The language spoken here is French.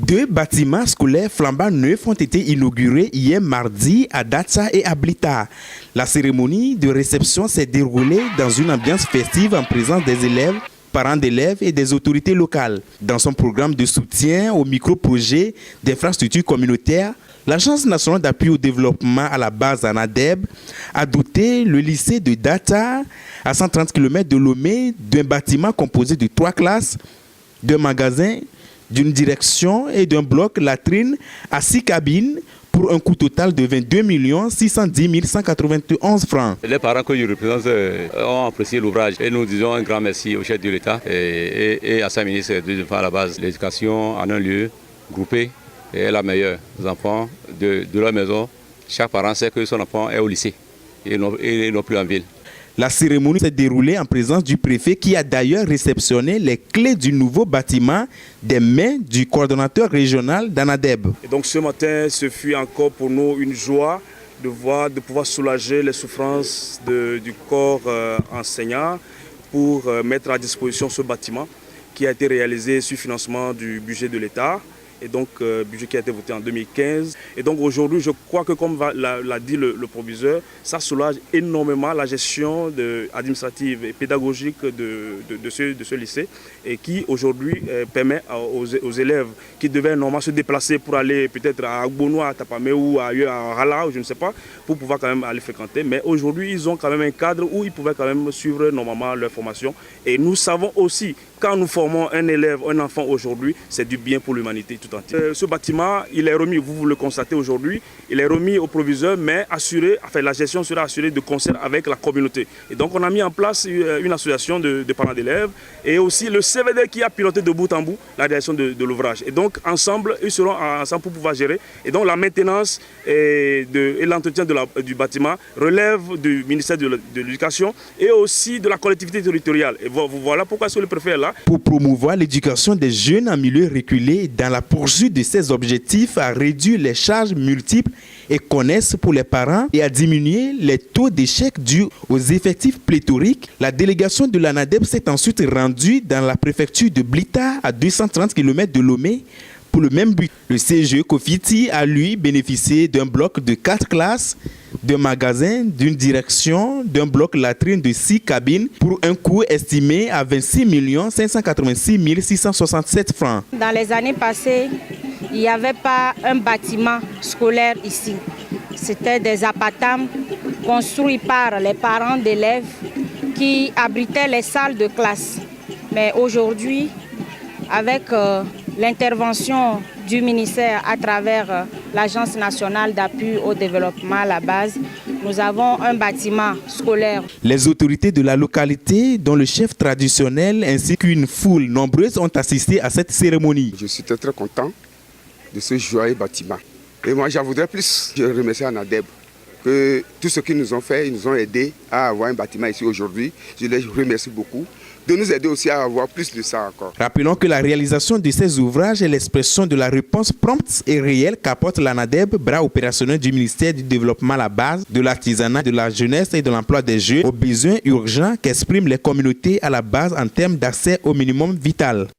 2 bâtiments scolaires flambant neufs ont été inaugurés hier mardi à Datsa et à Blita. La cérémonie de réception s'est déroulée dans une ambiance festive en présence des élèves, parents d'élèves et des autorités locales. Dans son programme de soutien au micro-projet d'infrastructures communautaires, l'Agence nationale d'appui au développement à la base ANADEB a doté le lycée de Data, à 130 km de Lomé, d'un bâtiment composé de 3 classes, d'un magasin, d'une direction et d'un bloc latrine à 6 cabines pour un coût total de 22 610 191 francs. Les parents que je représente ont apprécié l'ouvrage et nous disons un grand merci au chef de l'État et à sa ministre de à la base. L'éducation en un lieu groupé est la meilleure. Les enfants de leur maison, chaque parent sait que son enfant est au lycée et non plus en ville. La cérémonie s'est déroulée en présence du préfet qui a d'ailleurs réceptionné les clés du nouveau bâtiment des mains du coordonnateur régional d'ANADEB. Et donc ce matin, ce fut encore pour nous une joie de pouvoir soulager les souffrances du corps enseignant pour mettre à disposition ce bâtiment qui a été réalisé sur financement du budget de l'État. Et donc, budget qui a été voté en 2015. Et donc aujourd'hui, je crois que comme l'a dit le proviseur, ça soulage énormément la gestion administrative et pédagogique de ce lycée et qui aujourd'hui permet aux élèves qui devaient normalement se déplacer pour aller peut-être à Agbono, à Tapamé ou ailleurs, à Rala, ou je ne sais pas, pour pouvoir quand même aller fréquenter. Mais aujourd'hui, ils ont quand même un cadre où ils pouvaient quand même suivre normalement leur formation. Et nous savons aussi, quand nous formons un élève, un enfant aujourd'hui, c'est du bien pour l'humanité tout entière. Ce bâtiment, il est remis, vous le constatez aujourd'hui, il est remis au proviseur, mais la gestion sera assurée de concert avec la communauté. Et donc on a mis en place une association de parents d'élèves et aussi le CVD qui a piloté de bout en bout la réalisation de l'ouvrage. Et donc ensemble, ils seront ensemble pour pouvoir gérer. Et donc la maintenance et l'entretien du bâtiment relève du ministère de l'Éducation et aussi de la collectivité territoriale. Et voilà pourquoi est-ce que le préfet est là. Pour promouvoir l'éducation des jeunes en milieu reculé dans la poursuite de ses objectifs à réduire les charges multiples et connaissent pour les parents et à diminuer les taux d'échec dus aux effectifs pléthoriques, la délégation de l'ANADEB s'est ensuite rendue dans la préfecture de Blita à 230 km de Lomé pour le même but. Le CGE Kofiti a lui bénéficié d'un bloc de 4 classes, d'un magasin, d'une direction, d'un bloc latrine de 6 cabines pour un coût estimé à 26 586 667 francs. Dans les années passées, il n'y avait pas un bâtiment scolaire ici. C'était des appartements construits par les parents d'élèves qui abritaient les salles de classe. Mais aujourd'hui, avec l'intervention du ministère à travers l'Agence nationale d'appui au développement à la base, nous avons un bâtiment scolaire. Les autorités de la localité, dont le chef traditionnel ainsi qu'une foule nombreuse ont assisté à cette cérémonie. Je suis très content de ce joyeux bâtiment. Et moi, j'en voudrais plus. Je remercie ANADEB que tout ce qu'ils nous ont fait, ils nous ont aidés à avoir un bâtiment ici aujourd'hui. Je les remercie beaucoup de nous aider aussi à avoir plus de ça encore. Rappelons que la réalisation de ces ouvrages est l'expression de la réponse prompte et réelle qu'apporte l'ANADEB, bras opérationnel du ministère du Développement à la base, de l'artisanat, de la jeunesse et de l'emploi des jeunes, aux besoins urgents qu'expriment les communautés à la base en termes d'accès au minimum vital.